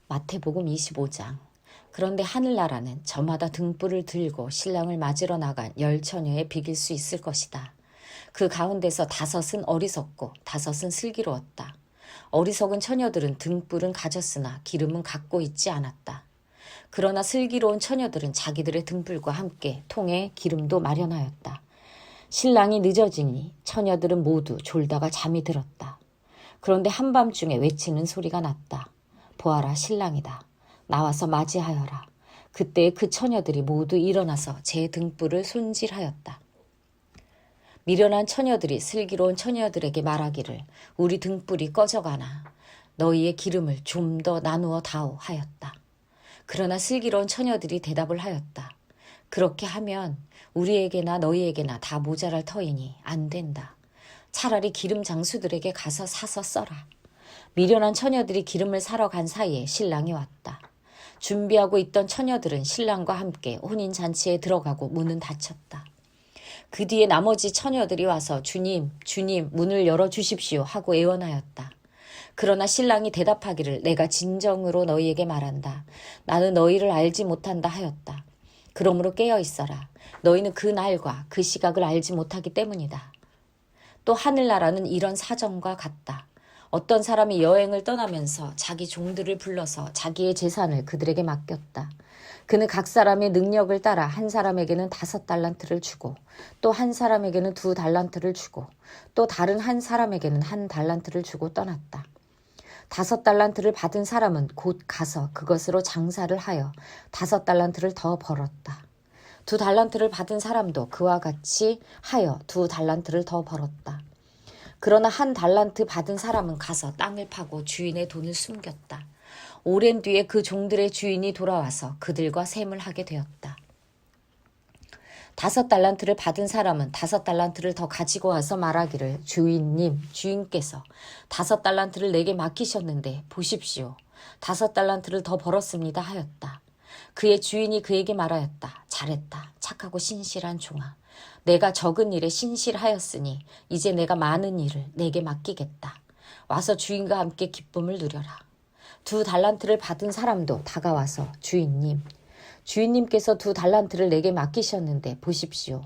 마태복음 25장. 그런데 하늘나라는 저마다 등불을 들고 신랑을 맞으러 나간 10처녀에 비길 수 있을 것이다. 그 가운데서 5은 어리석고 5은 슬기로웠다. 어리석은 처녀들은 등불은 가졌으나 기름은 갖고 있지 않았다. 그러나 슬기로운 처녀들은 자기들의 등불과 함께 통에 기름도 마련하였다. 신랑이 늦어지니 처녀들은 모두 졸다가 잠이 들었다. 그런데 한밤중에 외치는 소리가 났다. 보아라, 신랑이다. 나와서 맞이하여라. 그때 그 처녀들이 모두 일어나서 제 등불을 손질하였다. 미련한 처녀들이 슬기로운 처녀들에게 말하기를 우리 등불이 꺼져가나 너희의 기름을 좀 더 나누어 다오 하였다. 그러나 슬기로운 처녀들이 대답을 하였다. 그렇게 하면 우리에게나 너희에게나 다 모자랄 터이니 안 된다. 차라리 기름 장수들에게 가서 사서 써라. 미련한 처녀들이 기름을 사러 간 사이에 신랑이 왔다. 준비하고 있던 처녀들은 신랑과 함께 혼인잔치에 들어가고 문은 닫혔다. 그 뒤에 나머지 처녀들이 와서 주님, 주님, 문을 열어주십시오 하고 애원하였다. 그러나 신랑이 대답하기를 내가 진정으로 너희에게 말한다. 나는 너희를 알지 못한다 하였다. 그러므로 깨어 있어라. 너희는 그 날과 그 시각을 알지 못하기 때문이다. 또 하늘나라는 이런 사정과 같다. 어떤 사람이 여행을 떠나면서 자기 종들을 불러서 자기의 재산을 그들에게 맡겼다. 그는 각 사람의 능력을 따라 한 사람에게는 5달란트를 주고 또 한 사람에게는 2달란트를 주고 또 다른 한 사람에게는 1달란트를 주고 떠났다. 5달란트를 받은 사람은 곧 가서 그것으로 장사를 하여 5달란트를 더 벌었다. 2달란트를 받은 사람도 그와 같이 하여 2달란트를 더 벌었다. 그러나 1달란트 받은 사람은 가서 땅을 파고 주인의 돈을 숨겼다. 오랜 뒤에 그 종들의 주인이 돌아와서 그들과 셈을 하게 되었다. 5달란트를 받은 사람은 5달란트를 더 가지고 와서 말하기를 주인님, 주인께서 5달란트를 내게 맡기셨는데 보십시오. 5달란트를 더 벌었습니다 하였다. 그의 주인이 그에게 말하였다. 잘했다. 착하고 신실한 종아. 내가 적은 일에 신실하였으니 이제 내가 많은 일을 내게 맡기겠다. 와서 주인과 함께 기쁨을 누려라. 2달란트를 받은 사람도 다가와서 주인님, 주인님께서 2달란트를 내게 맡기셨는데 보십시오.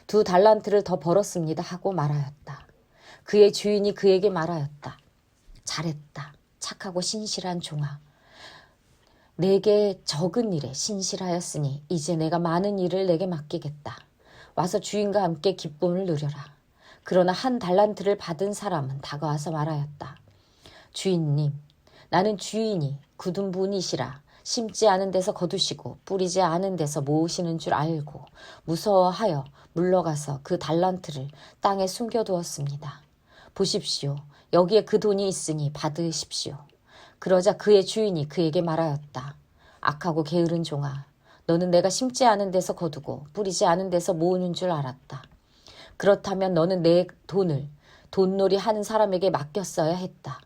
2달란트를 더 벌었습니다 하고 말하였다. 그의 주인이 그에게 말하였다. 잘했다. 착하고 신실한 종아. 내게 적은 일에 신실하였으니 이제 내가 많은 일을 내게 맡기겠다. 와서 주인과 함께 기쁨을 누려라. 그러나 1달란트를 받은 사람은 다가와서 말하였다. 주인님, 나는 주인이 굳은 분이시라 심지 않은 데서 거두시고 뿌리지 않은 데서 모으시는 줄 알고 무서워하여 물러가서 그 달란트를 땅에 숨겨두었습니다. 보십시오. 여기에 그 돈이 있으니 받으십시오. 그러자 그의 주인이 그에게 말하였다. 악하고 게으른 종아, 너는 내가 심지 않은 데서 거두고 뿌리지 않은 데서 모으는 줄 알았다. 그렇다면 너는 내 돈을 돈놀이 하는 사람에게 맡겼어야 했다.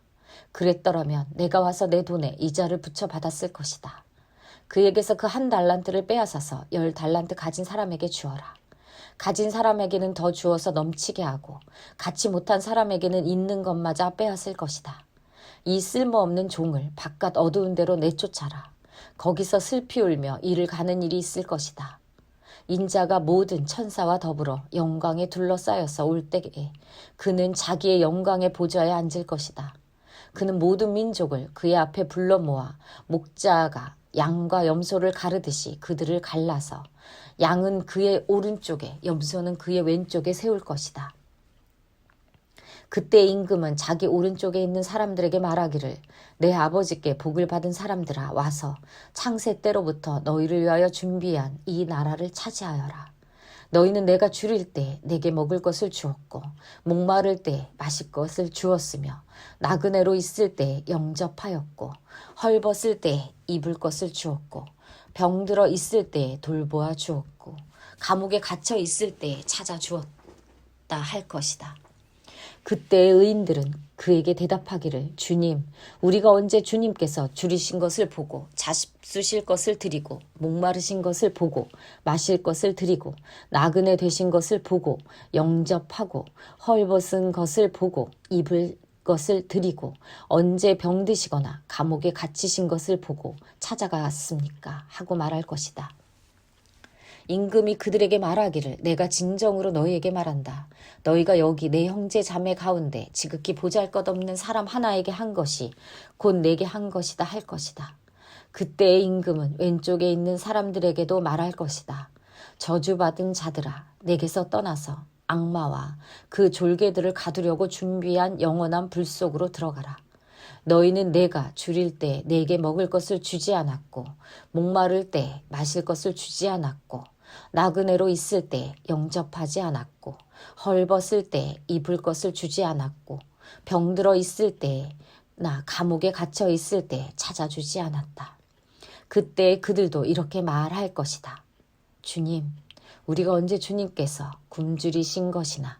그랬더라면 내가 와서 내 돈에 이자를 붙여 받았을 것이다. 그에게서 그 1달란트를 빼앗아서 10달란트 가진 사람에게 주어라. 가진 사람에게는 더 주어서 넘치게 하고 갖지 못한 사람에게는 있는 것마저 빼앗을 것이다. 이 쓸모없는 종을 바깥 어두운 데로 내쫓아라. 거기서 슬피 울며 이를 가는 일이 있을 것이다. 인자가 모든 천사와 더불어 영광에 둘러싸여서 올 때에 그는 자기의 영광의 보좌에 앉을 것이다. 그는 모든 민족을 그의 앞에 불러 모아 목자가 양과 염소를 가르듯이 그들을 갈라서 양은 그의 오른쪽에 염소는 그의 왼쪽에 세울 것이다. 그때 임금은 자기 오른쪽에 있는 사람들에게 말하기를 내 아버지께 복을 받은 사람들아 와서 창세 때로부터 너희를 위하여 준비한 이 나라를 차지하여라. 너희는 내가 줄일 때 내게 먹을 것을 주었고 목마를 때 마실 것을 주었으며 나그네로 있을 때 영접하였고 헐벗을 때 입을 것을 주었고 병들어 있을 때 돌보아 주었고 감옥에 갇혀 있을 때 찾아주었다 할 것이다. 그때 의인들은 그에게 대답하기를 주님, 우리가 언제 주님께서 줄이신 것을 보고 잡수실 것을 드리고 목마르신 것을 보고 마실 것을 드리고 나그네 되신 것을 보고 영접하고 헐벗은 것을 보고 입을 것을 드리고 언제 병드시거나 감옥에 갇히신 것을 보고 찾아갔습니까? 하고 말할 것이다. 임금이 그들에게 말하기를 내가 진정으로 너희에게 말한다. 너희가 여기 내 형제 자매 가운데 지극히 보잘것없는 사람 하나에게 한 것이 곧 내게 한 것이다 할 것이다. 그때의 임금은 왼쪽에 있는 사람들에게도 말할 것이다. 저주받은 자들아, 내게서 떠나서 악마와 그 졸개들을 가두려고 준비한 영원한 불 속으로 들어가라. 너희는 내가 줄일 때 내게 먹을 것을 주지 않았고 목마를 때 마실 것을 주지 않았고 나그네로 있을 때 영접하지 않았고 헐벗을 때 입을 것을 주지 않았고 병들어 있을 때 나 감옥에 갇혀 있을 때 찾아주지 않았다. 그때 그들도 이렇게 말할 것이다. 주님, 우리가 언제 주님께서 굶주리신 것이나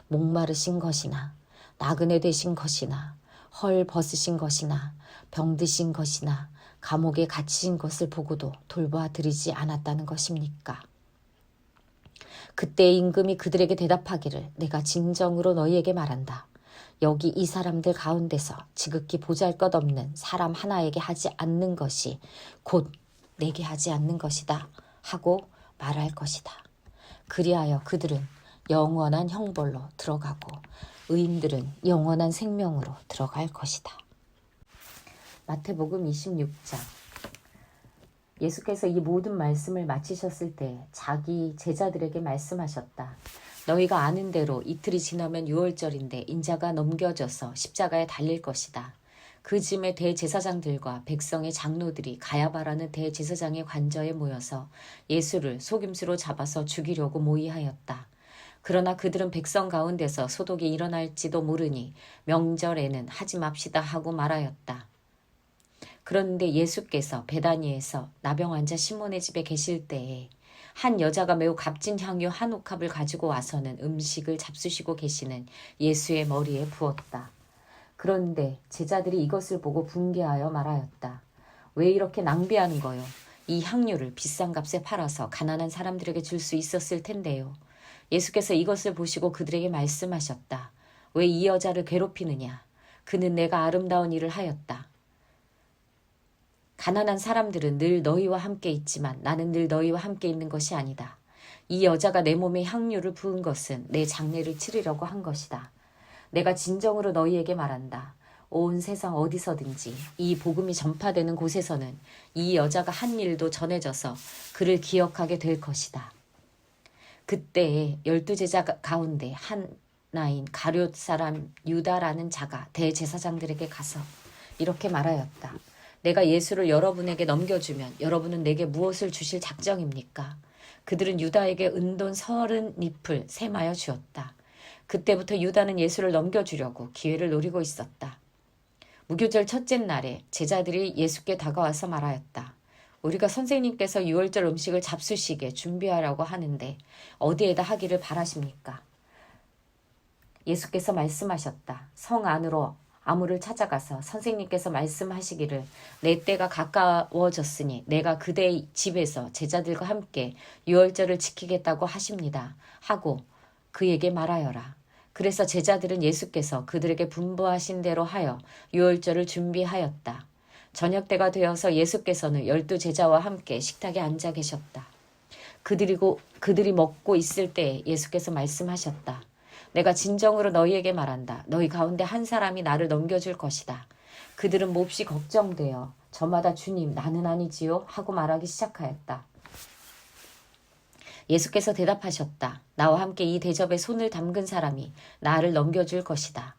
목마르신 것이나 나그네 되신 것이나 헐 벗으신 것이나 병드신 것이나 감옥에 갇히신 것을 보고도 돌보아 드리지 않았다는 것입니까? 그때 임금이 그들에게 대답하기를 내가 진정으로 너희에게 말한다. 여기 이 사람들 가운데서 지극히 보잘것없는 사람 하나에게 하지 않는 것이 곧 내게 하지 않는 것이다 하고 말할 것이다. 그리하여 그들은 영원한 형벌로 들어가고 의인들은 영원한 생명으로 들어갈 것이다. 마태복음 26장. 예수께서 이 모든 말씀을 마치셨을 때 자기 제자들에게 말씀하셨다. 너희가 아는 대로 이틀이 지나면 유월절인데 인자가 넘겨져서 십자가에 달릴 것이다. 그 즈음에 대제사장들과 백성의 장로들이 가야바라는 대제사장의 관저에 모여서 예수를 속임수로 잡아서 죽이려고 모의하였다. 그러나 그들은 백성 가운데서 소독이 일어날지도 모르니 명절에는 하지 맙시다 하고 말하였다. 그런데 예수께서 베다니에서 나병 환자 시몬의 집에 계실 때에 한 여자가 매우 값진 향유 한 옥합을 가지고 와서는 음식을 잡수시고 계시는 예수의 머리에 부었다. 그런데 제자들이 이것을 보고 분개하여 말하였다. 왜 이렇게 낭비하는 거요? 이 향유를 비싼 값에 팔아서 가난한 사람들에게 줄 수 있었을 텐데요. 예수께서 이것을 보시고 그들에게 말씀하셨다. 왜 이 여자를 괴롭히느냐? 그는 내가 아름다운 일을 하였다. 가난한 사람들은 늘 너희와 함께 있지만 나는 늘 너희와 함께 있는 것이 아니다. 이 여자가 내 몸에 향유를 부은 것은 내 장례를 치르려고 한 것이다. 내가 진정으로 너희에게 말한다. 온 세상 어디서든지 이 복음이 전파되는 곳에서는 이 여자가 한 일도 전해져서 그를 기억하게 될 것이다. 그때에 12제자 가운데 하나인 가룟 사람 유다라는 자가 대제사장들에게 가서 이렇게 말하였다. 내가 예수를 여러분에게 넘겨주면 여러분은 내게 무엇을 주실 작정입니까? 그들은 유다에게 은돈 30잎을 세마여 주었다. 그때부터 유다는 예수를 넘겨주려고 기회를 노리고 있었다. 무교절 첫째 날에 제자들이 예수께 다가와서 말하였다. 우리가 선생님께서 유월절 음식을 잡수시게 준비하라고 하는데 어디에다 하기를 바라십니까? 예수께서 말씀하셨다. 성 안으로 아무를 찾아가서 선생님께서 말씀하시기를 내 때가 가까워졌으니 내가 그대 집에서 제자들과 함께 유월절을 지키겠다고 하십니다. 하고 그에게 말하여라. 그래서 제자들은 예수께서 그들에게 분부하신 대로 하여 유월절을 준비하였다. 저녁때가 되어서 예수께서는 12제자와 함께 식탁에 앉아 계셨다. 그들이 먹고 있을 때 예수께서 말씀하셨다. 내가 진정으로 너희에게 말한다. 너희 가운데 한 사람이 나를 넘겨줄 것이다. 그들은 몹시 걱정되어 저마다 주님 나는 아니지요? 하고 말하기 시작하였다. 예수께서 대답하셨다. 나와 함께 이 대접에 손을 담근 사람이 나를 넘겨줄 것이다.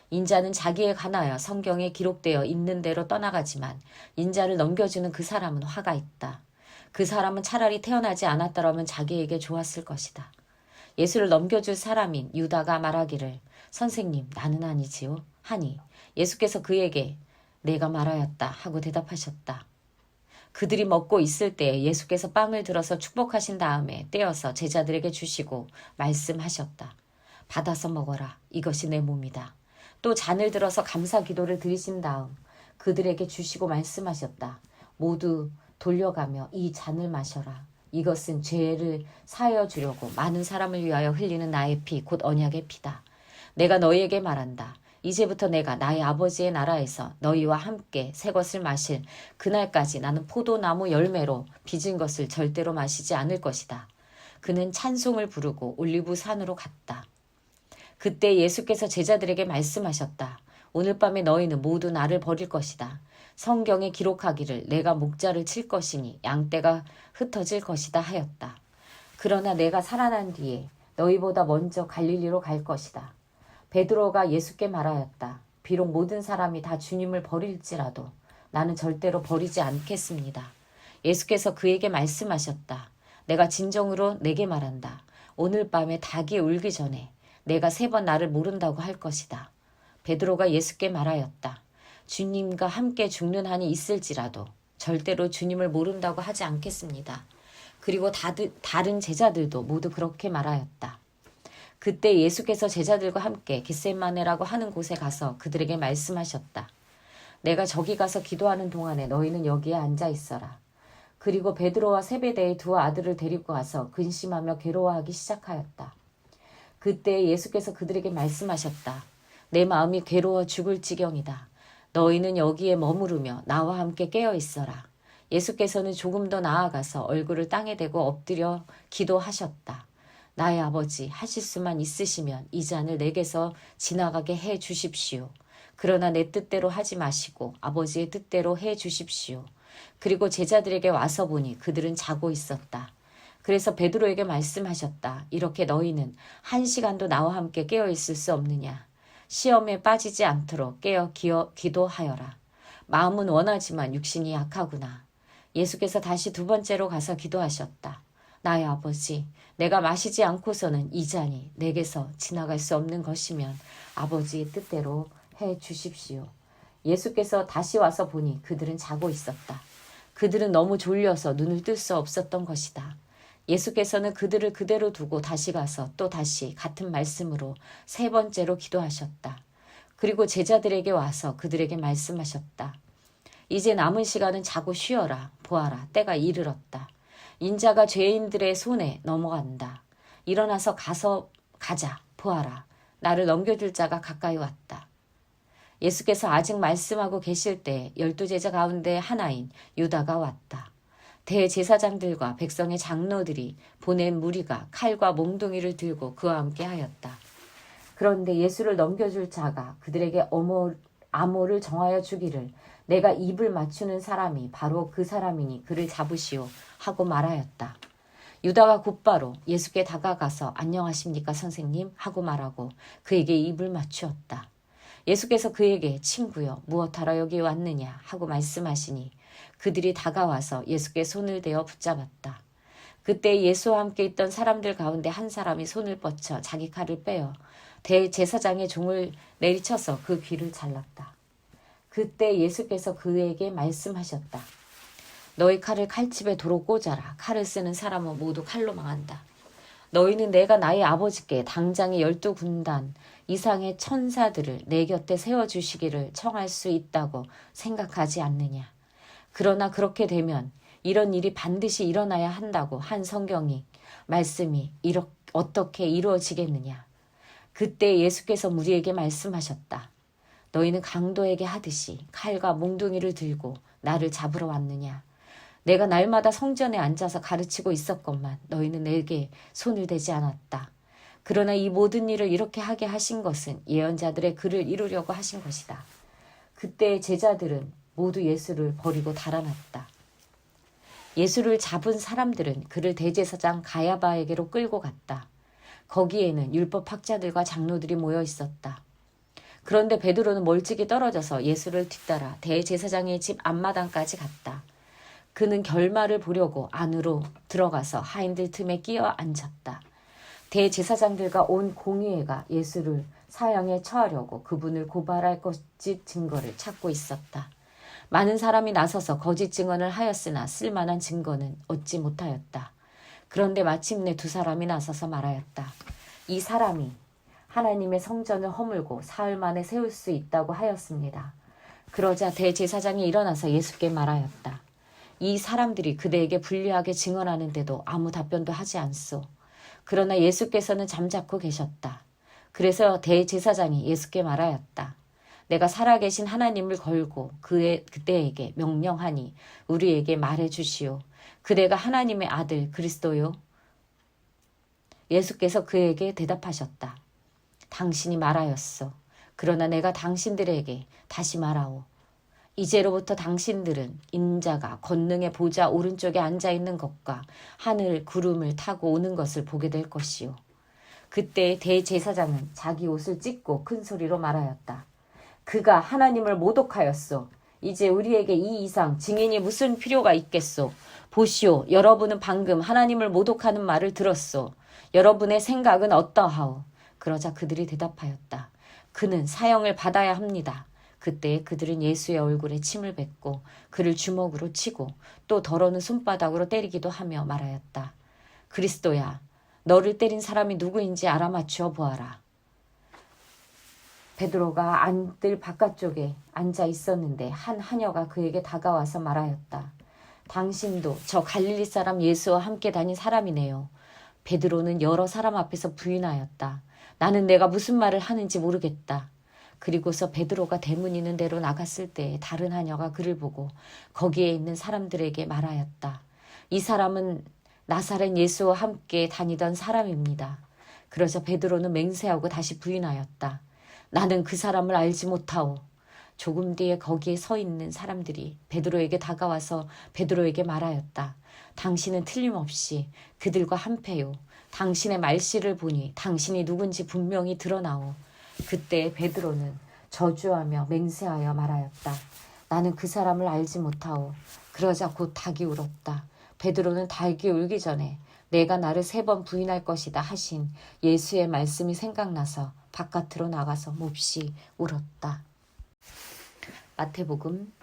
인자는 자기에 관하여 성경에 기록되어 있는 대로 떠나가지만 인자를 넘겨주는 그 사람은 화가 있다. 그 사람은 차라리 태어나지 않았더라면 자기에게 좋았을 것이다. 예수를 넘겨줄 사람인 유다가 말하기를 선생님 나는 아니지요? 하니 예수께서 그에게 내가 말하였다 하고 대답하셨다. 그들이 먹고 있을 때 예수께서 빵을 들어서 축복하신 다음에 떼어서 제자들에게 주시고 말씀하셨다. 받아서 먹어라. 이것이 내 몸이다. 또 잔을 들어서 감사 기도를 드리신 다음 그들에게 주시고 말씀하셨다. 모두 돌려가며 이 잔을 마셔라. 이것은 죄를 사하여 주려고 많은 사람을 위하여 흘리는 나의 피, 곧 언약의 피다. 내가 너희에게 말한다. 이제부터 내가 나의 아버지의 나라에서 너희와 함께 새 것을 마실 그날까지 나는 포도나무 열매로 빚은 것을 절대로 마시지 않을 것이다. 그는 찬송을 부르고 올리브 산으로 갔다. 그때 예수께서 제자들에게 말씀하셨다. 오늘 밤에 너희는 모두 나를 버릴 것이다. 성경에 기록하기를 내가 목자를 칠 것이니 양떼가 흩어질 것이다 하였다. 그러나 내가 살아난 뒤에 너희보다 먼저 갈릴리로 갈 것이다. 베드로가 예수께 말하였다. 비록 모든 사람이 다 주님을 버릴지라도 나는 절대로 버리지 않겠습니다. 예수께서 그에게 말씀하셨다. 내가 진정으로 내게 말한다. 오늘 밤에 닭이 울기 전에 내가 3번 나를 모른다고 할 것이다. 베드로가 예수께 말하였다. 주님과 함께 죽는 한이 있을지라도 절대로 주님을 모른다고 하지 않겠습니다. 그리고 다른 제자들도 모두 그렇게 말하였다. 그때 예수께서 제자들과 함께 겟세마네라고 하는 곳에 가서 그들에게 말씀하셨다. 내가 저기 가서 기도하는 동안에 너희는 여기에 앉아 있어라. 그리고 베드로와 세베대의 2 아들을 데리고 가서 근심하며 괴로워하기 시작하였다. 그때 예수께서 그들에게 말씀하셨다. 내 마음이 괴로워 죽을 지경이다. 너희는 여기에 머무르며 나와 함께 깨어 있어라. 예수께서는 조금 더 나아가서 얼굴을 땅에 대고 엎드려 기도하셨다. 나의 아버지, 하실 수만 있으시면 이 잔을 내게서 지나가게 해 주십시오. 그러나 내 뜻대로 하지 마시고 아버지의 뜻대로 해 주십시오. 그리고 제자들에게 와서 보니 그들은 자고 있었다. 그래서 베드로에게 말씀하셨다. 이렇게 너희는 1시간도 나와 함께 깨어 있을 수 없느냐. 시험에 빠지지 않도록 깨어 기도하여라. 마음은 원하지만 육신이 약하구나. 예수께서 다시 2번째로 가서 기도하셨다. 나의 아버지, 내가 마시지 않고서는 이 잔이 내게서 지나갈 수 없는 것이면 아버지의 뜻대로 해 주십시오. 예수께서 다시 와서 보니 그들은 자고 있었다. 그들은 너무 졸려서 눈을 뜰 수 없었던 것이다. 예수께서는 그들을 그대로 두고 다시 가서 또 다시 같은 말씀으로 3번째로 기도하셨다. 그리고 제자들에게 와서 그들에게 말씀하셨다. 이제 남은 시간은 자고 쉬어라. 보아라, 때가 이르렀다. 인자가 죄인들의 손에 넘어간다. 일어나서 가자. 보아라. 나를 넘겨줄 자가 가까이 왔다. 예수께서 아직 말씀하고 계실 때 12제자 가운데 하나인 유다가 왔다. 대제사장들과 백성의 장로들이 보낸 무리가 칼과 몽둥이를 들고 그와 함께 하였다. 그런데 예수를 넘겨줄 자가 그들에게 암호를 정하여 주기를 내가 입을 맞추는 사람이 바로 그 사람이니 그를 잡으시오 하고 말하였다. 유다가 곧바로 예수께 다가가서 안녕하십니까 선생님 하고 말하고 그에게 입을 맞추었다. 예수께서 그에게 친구여 무엇하러 여기 왔느냐 하고 말씀하시니 그들이 다가와서 예수께 손을 대어 붙잡았다. 그때 예수와 함께 있던 사람들 가운데 한 사람이 손을 뻗쳐 자기 칼을 빼어 대제사장의 종을 내리쳐서 그 귀를 잘랐다. 그때 예수께서 그에게 말씀하셨다. 너희 칼을 칼집에 도로 꽂아라. 칼을 쓰는 사람은 모두 칼로 망한다. 너희는 내가 나의 아버지께 당장의 12군단 이상의 천사들을 내 곁에 세워주시기를 청할 수 있다고 생각하지 않느냐. 그러나 그렇게 되면 이런 일이 반드시 일어나야 한다고 한 성경이 말씀이 어떻게 이루어지겠느냐. 그때 예수께서 무리에게 말씀하셨다. 너희는 강도에게 하듯이 칼과 몽둥이를 들고 나를 잡으러 왔느냐. 내가 날마다 성전에 앉아서 가르치고 있었건만 너희는 내게 손을 대지 않았다. 그러나 이 모든 일을 이렇게 하게 하신 것은 예언자들의 글을 이루려고 하신 것이다. 그때 제자들은 모두 예수를 버리고 달아났다. 예수를 잡은 사람들은 그를 대제사장 가야바에게로 끌고 갔다. 거기에는 율법학자들과 장로들이 모여 있었다. 그런데 베드로는 멀찍이 떨어져서 예수를 뒤따라 대제사장의 집 앞마당까지 갔다. 그는 결말을 보려고 안으로 들어가서 하인들 틈에 끼어 앉았다. 대제사장들과 온 공의회가 예수를 사형에 처하려고 그분을 고발할 거짓 증거를 찾고 있었다. 많은 사람이 나서서 거짓 증언을 하였으나 쓸만한 증거는 얻지 못하였다. 그런데 마침내 2사람이 나서서 말하였다. 이 사람이 하나님의 성전을 허물고 사흘 만에 세울 수 있다고 하였습니다. 그러자 대제사장이 일어나서 예수께 말하였다. 이 사람들이 그대에게 불리하게 증언하는데도 아무 답변도 하지 않소. 그러나 예수께서는 잠자코 계셨다. 그래서 대제사장이 예수께 말하였다. 내가 살아계신 하나님을 걸고 그때에게 명령하니 우리에게 말해 주시오. 그대가 하나님의 아들 그리스도요? 예수께서 그에게 대답하셨다. 당신이 말하였소. 그러나 내가 당신들에게 다시 말하오. 이제로부터 당신들은 인자가 권능의 보좌 오른쪽에 앉아있는 것과 하늘 구름을 타고 오는 것을 보게 될 것이요. 그때 대제사장은 자기 옷을 찢고 큰 소리로 말하였다. 그가 하나님을 모독하였소. 이제 우리에게 이 이상 증인이 무슨 필요가 있겠소. 보시오. 여러분은 방금 하나님을 모독하는 말을 들었소. 여러분의 생각은 어떠하오? 그러자 그들이 대답하였다. 그는 사형을 받아야 합니다. 그때 그들은 예수의 얼굴에 침을 뱉고 그를 주먹으로 치고 또 더러는 손바닥으로 때리기도 하며 말하였다. 그리스도야, 너를 때린 사람이 누구인지 알아맞추어 보아라. 베드로가 안뜰 바깥쪽에 앉아 있었는데 한 하녀가 그에게 다가와서 말하였다. 당신도 저 갈릴리 사람 예수와 함께 다닌 사람이네요. 베드로는 여러 사람 앞에서 부인하였다. 나는 내가 무슨 말을 하는지 모르겠다. 그리고서 베드로가 대문 있는 데로 나갔을 때 다른 하녀가 그를 보고 거기에 있는 사람들에게 말하였다. 이 사람은 나사렛 예수와 함께 다니던 사람입니다. 그러자 베드로는 맹세하고 다시 부인하였다. 나는 그 사람을 알지 못하오. 조금 뒤에 거기에 서 있는 사람들이 베드로에게 다가와서 베드로에게 말하였다. 당신은 틀림없이 그들과 한패요. 당신의 말씨를 보니 당신이 누군지 분명히 드러나오. 그때 베드로는 저주하며 맹세하여 말하였다. 나는 그 사람을 알지 못하오. 그러자 곧 닭이 울었다. 베드로는 닭이 울기 전에 내가 나를 3번 부인할 것이다 하신 예수의 말씀이 생각나서 바깥으로 나가서 몹시 울었다. 마태복음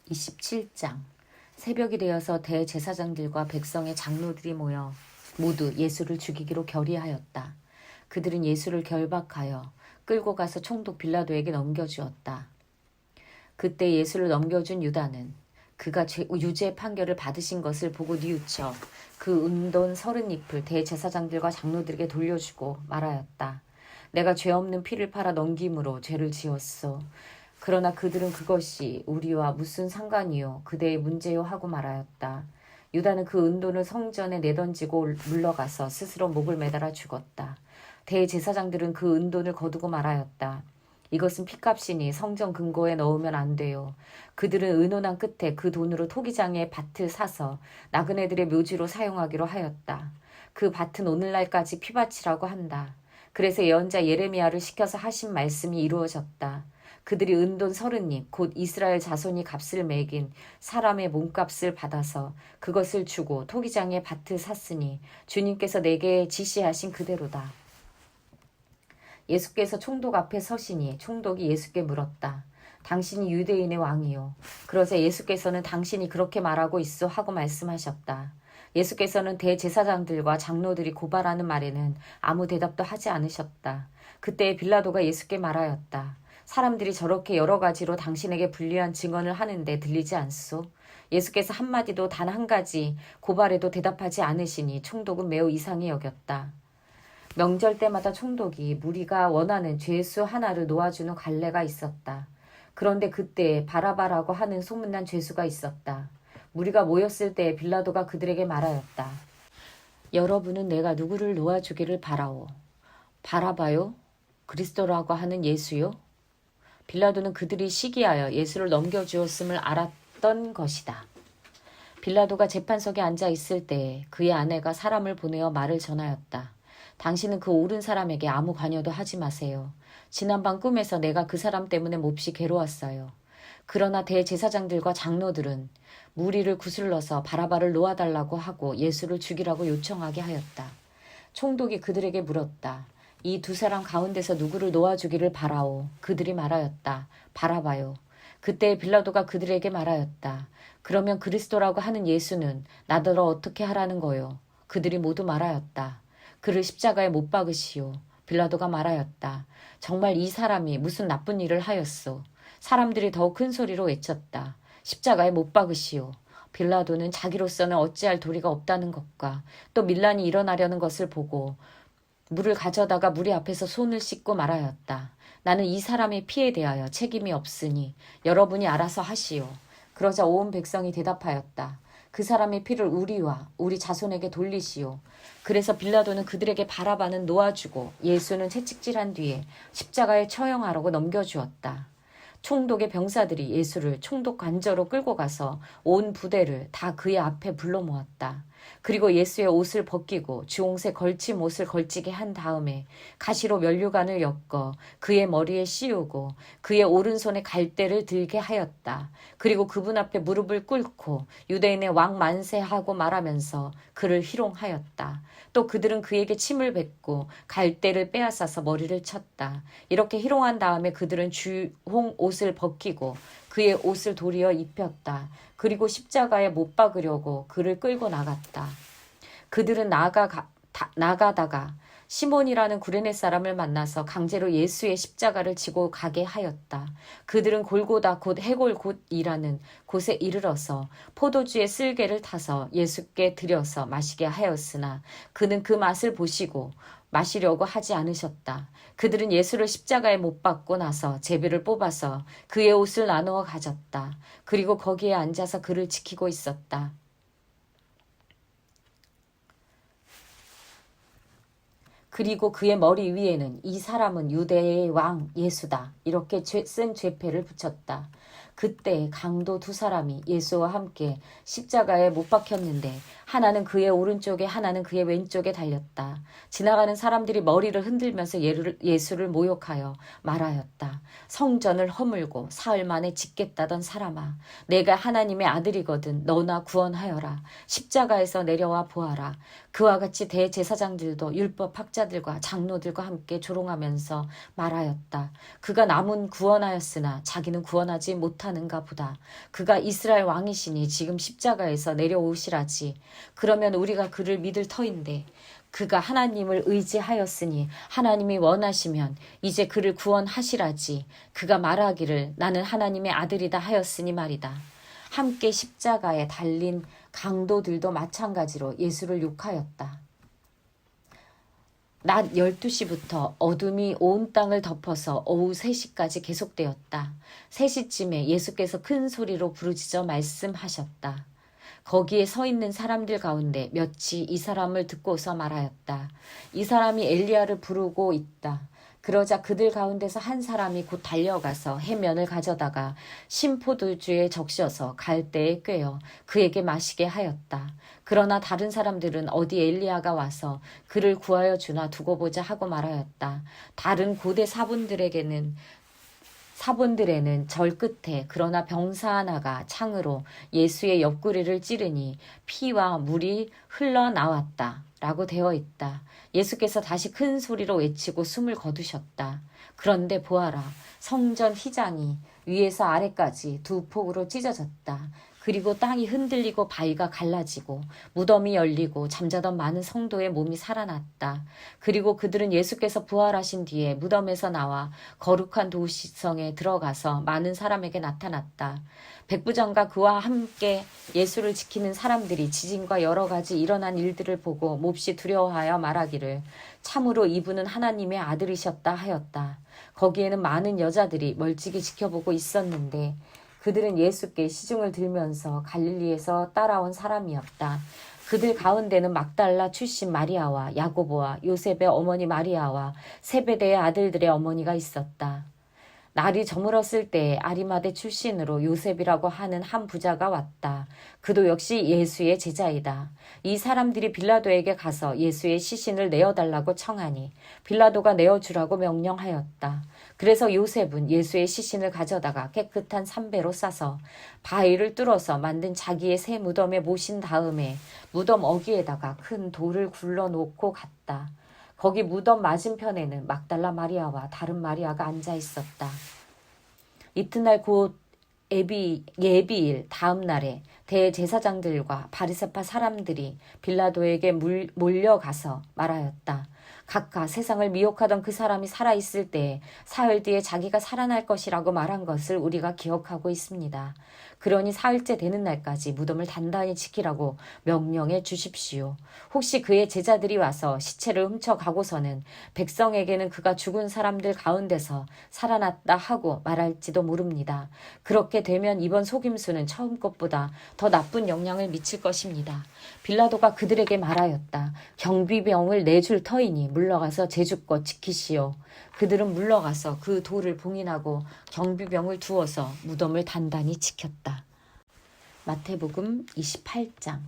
27장. 새벽이 되어서 대제사장들과 백성의 장로들이 모여 모두 예수를 죽이기로 결의하였다. 그들은 예수를 결박하여 끌고 가서 총독 빌라도에게 넘겨주었다. 그때 예수를 넘겨준 유다는 그가 유죄 판결을 받으신 것을 보고 뉘우쳐 그 은돈 30잎을 대제사장들과 장로들에게 돌려주고 말하였다. 내가 죄 없는 피를 팔아 넘김으로 죄를 지었소. 그러나 그들은 그것이 우리와 무슨 상관이요 그대의 문제요 하고 말하였다. 유다는 그 은돈을 성전에 내던지고 물러가서 스스로 목을 매달아 죽었다. 대제사장들은 그 은돈을 거두고 말하였다. 이것은 핏값이니 성전 금고에 넣으면 안 돼요. 그들은 의논한 끝에 그 돈으로 토기장에 밭을 사서 나그네들의 묘지로 사용하기로 하였다. 그 밭은 오늘날까지 피밭이라고 한다. 그래서 예언자 예레미야를 시켜서 하신 말씀이 이루어졌다. 그들이 은돈 30잎 곧 이스라엘 자손이 값을 매긴 사람의 몸값을 받아서 그것을 주고 토기장에 밭을 샀으니 주님께서 내게 지시하신 그대로다. 예수께서 총독 앞에 서시니 총독이 예수께 물었다. 당신이 유대인의 왕이요. 그러자 예수께서는 당신이 그렇게 말하고 있어 하고 말씀하셨다. 예수께서는 대제사장들과 장로들이 고발하는 말에는 아무 대답도 하지 않으셨다. 그때 빌라도가 예수께 말하였다. 사람들이 저렇게 여러 가지로 당신에게 불리한 증언을 하는데 들리지 않소? 예수께서 한마디도 단 한 가지 고발에도 대답하지 않으시니 총독은 매우 이상히 여겼다. 명절 때마다 총독이 무리가 원하는 죄수 하나를 놓아주는 관례가 있었다. 그런데 그때 바라바라고 하는 소문난 죄수가 있었다. 무리가 모였을 때 빌라도가 그들에게 말하였다. 여러분은 내가 누구를 놓아주기를 바라오. 바라바요? 그리스도라고 하는 예수요? 빌라도는 그들이 시기하여 예수를 넘겨주었음을 알았던 것이다. 빌라도가 재판석에 앉아 있을 때 그의 아내가 사람을 보내어 말을 전하였다. 당신은 그 옳은 사람에게 아무 관여도 하지 마세요. 지난밤 꿈에서 내가 그 사람 때문에 몹시 괴로웠어요. 그러나 대제사장들과 장로들은 무리를 구슬러서 바라바를 놓아달라고 하고 예수를 죽이라고 요청하게 하였다. 총독이 그들에게 물었다. 이 2사람 가운데서 누구를 놓아주기를 바라오. 그들이 말하였다. 바라바요. 그때 빌라도가 그들에게 말하였다. 그러면 그리스도라고 하는 예수는 나더러 어떻게 하라는 거요? 그들이 모두 말하였다. 그를 십자가에 못 박으시오. 빌라도가 말하였다. 정말 이 사람이 무슨 나쁜 일을 하였소. 사람들이 더욱 큰 소리로 외쳤다. 십자가에 못 박으시오. 빌라도는 자기로서는 어찌할 도리가 없다는 것과 또 밀란이 일어나려는 것을 보고 물을 가져다가 무리 앞에서 손을 씻고 말하였다. 나는 이 사람의 피에 대하여 책임이 없으니 여러분이 알아서 하시오. 그러자 온 백성이 대답하였다. 그 사람의 피를 우리와 우리 자손에게 돌리시오. 그래서 빌라도는 그들에게 바라바는 놓아주고 예수는 채찍질한 뒤에 십자가에 처형하라고 넘겨주었다. 총독의 병사들이 예수를 총독 관저로 끌고 가서 온 부대를 다 그의 앞에 불러 모았다. 그리고 예수의 옷을 벗기고 주홍색 걸침 옷을 걸치게 한 다음에 가시로 면류관을 엮어 그의 머리에 씌우고 그의 오른손에 갈대를 들게 하였다. 그리고 그분 앞에 무릎을 꿇고 유대인의 왕 만세하고 말하면서 그를 희롱하였다. 또 그들은 그에게 침을 뱉고 갈대를 빼앗아서 머리를 쳤다. 이렇게 희롱한 다음에 그들은 주홍 옷을 벗기고 그의 옷을 도리어 입혔다. 그리고 십자가에 못 박으려고 그를 끌고 나갔다. 그들은 나가다가 시몬이라는 구레네 사람을 만나서 강제로 예수의 십자가를 지고 가게 하였다. 그들은 골고다 곧 해골곶이라는 곳에 이르러서 포도주의 쓸개를 타서 예수께 들여서 마시게 하였으나 그는 그 맛을 보시고 마시려고 하지 않으셨다. 그들은 예수를 십자가에 못 박고 나서 제비를 뽑아서 그의 옷을 나누어 가졌다. 그리고 거기에 앉아서 그를 지키고 있었다. 그리고 그의 머리 위에는 이 사람은 유대의 왕 예수다. 이렇게 쓴 죄패를 붙였다. 그때 강도 두 사람이 예수와 함께 십자가에 못 박혔는데 하나는 그의 오른쪽에 하나는 그의 왼쪽에 달렸다. 지나가는 사람들이 머리를 흔들면서 예수를 모욕하여 말하였다. 성전을 허물고 사흘 만에 짓겠다던 사람아, 내가 하나님의 아들이거든 너나 구원하여라. 십자가에서 내려와 보아라. 그와 같이 대제사장들도 율법 학자들과 장로들과 함께 조롱하면서 말하였다. 그가 남은 구원하였으나 자기는 구원하지 못하는가 보다. 그가 이스라엘 왕이시니 지금 십자가에서 내려오시라지. 그러면 우리가 그를 믿을 터인데 그가 하나님을 의지하였으니 하나님이 원하시면 이제 그를 구원하시라지. 그가 말하기를 나는 하나님의 아들이다 하였으니 말이다. 함께 십자가에 달린 강도들도 마찬가지로 예수를 욕하였다. 낮 12시부터 어둠이 온 땅을 덮어서 오후 3시까지 계속되었다. 3시쯤에 예수께서 큰 소리로 부르짖어 말씀하셨다. 거기에 서 있는 사람들 가운데 몇이 이 사람을 듣고서 말하였다. 이 사람이 엘리야를 부르고 있다. 그러자 그들 가운데서 한 사람이 곧 달려가서 해면을 가져다가 신포도주에 적셔서 갈대에 꿰어 그에게 마시게 하였다. 그러나 다른 사람들은 어디 엘리야가 와서 그를 구하여 주나 두고 보자 하고 말하였다. 다른 고대 사본들에는 절 끝에 그러나 병사 하나가 창으로 예수의 옆구리를 찌르니 피와 물이 흘러나왔다. 라고 되어 있다. 예수께서 다시 큰 소리로 외치고 숨을 거두셨다. 그런데 보아라. 성전 휘장이 위에서 아래까지 두 폭으로 찢어졌다. 그리고 땅이 흔들리고 바위가 갈라지고 무덤이 열리고 잠자던 많은 성도의 몸이 살아났다. 그리고 그들은 예수께서 부활하신 뒤에 무덤에서 나와 거룩한 도시성에 들어가서 많은 사람에게 나타났다. 백부장과 그와 함께 예수를 지키는 사람들이 지진과 여러 가지 일어난 일들을 보고 몹시 두려워하여 말하기를 참으로 이분은 하나님의 아들이셨다 하였다. 거기에는 많은 여자들이 멀찍이 지켜보고 있었는데 그들은 예수께 시중을 들면서 갈릴리에서 따라온 사람이었다. 그들 가운데는 막달라 출신 마리아와 야고보와 요셉의 어머니 마리아와 세베대의 아들들의 어머니가 있었다. 날이 저물었을 때에 아리마대 출신으로 요셉이라고 하는 한 부자가 왔다. 그도 역시 예수의 제자이다. 이 사람들이 빌라도에게 가서 예수의 시신을 내어달라고 청하니 빌라도가 내어주라고 명령하였다. 그래서 요셉은 예수의 시신을 가져다가 깨끗한 삼배로 싸서 바위를 뚫어서 만든 자기의 새 무덤에 모신 다음에 무덤 어귀에다가 큰 돌을 굴러놓고 갔다. 거기 무덤 맞은편에는 막달라 마리아와 다른 마리아가 앉아 있었다. 이튿날 곧 예비일 다음 날에 대제사장들과 바리새파 사람들이 빌라도에게 몰려가서 말하였다. 각각 세상을 미혹하던 그 사람이 살아있을 때에 사흘 뒤에 자기가 살아날 것이라고 말한 것을 우리가 기억하고 있습니다. 그러니 사흘째 되는 날까지 무덤을 단단히 지키라고 명령해 주십시오. 혹시 그의 제자들이 와서 시체를 훔쳐가고서는 백성에게는 그가 죽은 사람들 가운데서 살아났다 하고 말할지도 모릅니다. 그렇게 되면 이번 속임수는 처음 것보다 더 나쁜 영향을 미칠 것입니다. 빌라도가 그들에게 말하였다. 경비병을 내줄 터이니 물러가서 제주껏 지키시오. 그들은 물러가서 그 돌을 봉인하고 경비병을 두어서 무덤을 단단히 지켰다. 마태복음 28장.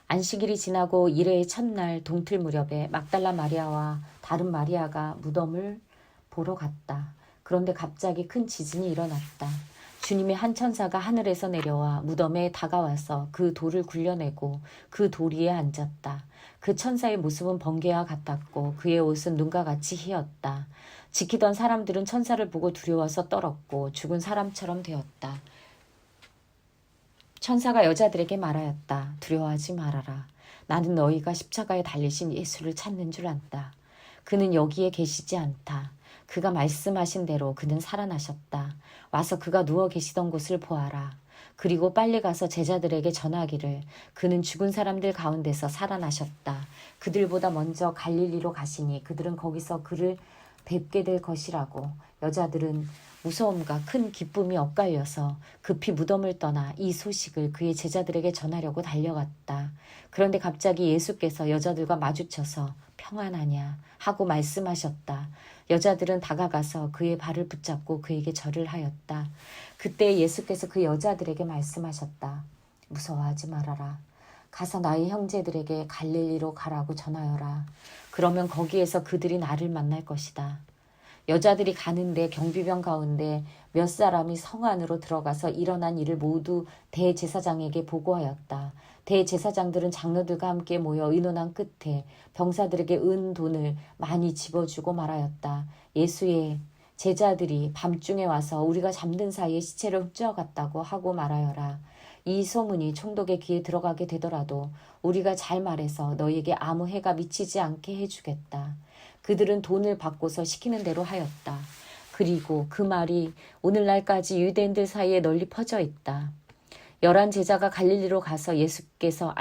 안식일이 지나고 일회의 첫날 동틀 무렵에 막달라 마리아와 다른 마리아가 무덤을 보러 갔다. 그런데 갑자기 큰 지진이 일어났다. 주님의 한 천사가 하늘에서 내려와 무덤에 다가와서 그 돌을 굴려내고 그 돌 위에 앉았다. 그 천사의 모습은 번개와 같았고 그의 옷은 눈과 같이 희었다. 지키던 사람들은 천사를 보고 두려워서 떨었고 죽은 사람처럼 되었다. 천사가 여자들에게 말하였다. 두려워하지 말아라. 나는 너희가 십자가에 달리신 예수를 찾는 줄 안다. 그는 여기에 계시지 않다. 그가 말씀하신 대로 그는 살아나셨다. 와서 그가 누워 계시던 곳을 보아라. 그리고 빨리 가서 제자들에게 전하기를 그는 죽은 사람들 가운데서 살아나셨다. 그들보다 먼저 갈릴리로 가시니 그들은 거기서 그를 뵙게 될 것이라고. 여자들은 무서움과 큰 기쁨이 엇갈려서 급히 무덤을 떠나 이 소식을 그의 제자들에게 전하려고 달려갔다. 그런데 갑자기 예수께서 여자들과 마주쳐서 평안하냐 하고 말씀하셨다. 여자들은 다가가서 그의 발을 붙잡고 그에게 절을 하였다. 그때 예수께서 그 여자들에게 말씀하셨다. 무서워하지 말아라. 가서 나의 형제들에게 갈릴리로 가라고 전하여라. 그러면 거기에서 그들이 나를 만날 것이다. 여자들이 가는데 경비병 가운데 몇 사람이 성 안으로 들어가서 일어난 일을 모두 대제사장에게 보고하였다. 대제사장들은 장로들과 함께 모여 의논한 끝에 병사들에게 은 돈을 많이 집어주고 말하였다. 예수의 제자들이 밤중에 와서 우리가 잠든 사이에 시체를 훔쳐갔다고 하고 말하여라. 이 소문이 총독의 귀에 들어가게 되더라도 우리가 잘 말해서 너희에게 아무 해가 미치지 않게 해주겠다. 그들은 돈을 받고서 시키는 대로 하였다. 그리고 그 말이 오늘날까지 유대인들 사이에 널리 퍼져 있다. 11 제자가 갈릴리로 가서 예수께서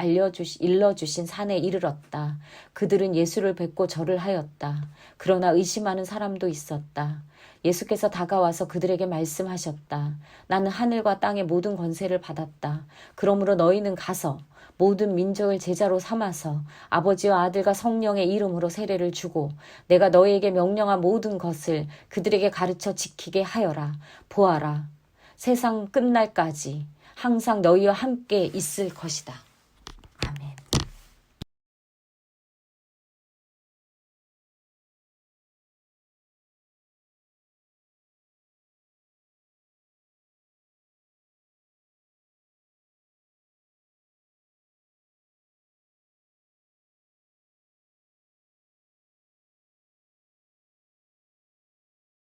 일러주신 산에 이르렀다. 그들은 예수를 뵙고 절을 하였다. 그러나 의심하는 사람도 있었다. 예수께서 다가와서 그들에게 말씀하셨다. 나는 하늘과 땅의 모든 권세를 받았다. 그러므로 너희는 가서 모든 민족을 제자로 삼아서 아버지와 아들과 성령의 이름으로 세례를 주고 내가 너희에게 명령한 모든 것을 그들에게 가르쳐 지키게 하여라. 보아라. 세상 끝날까지 항상 너희와 함께 있을 것이다.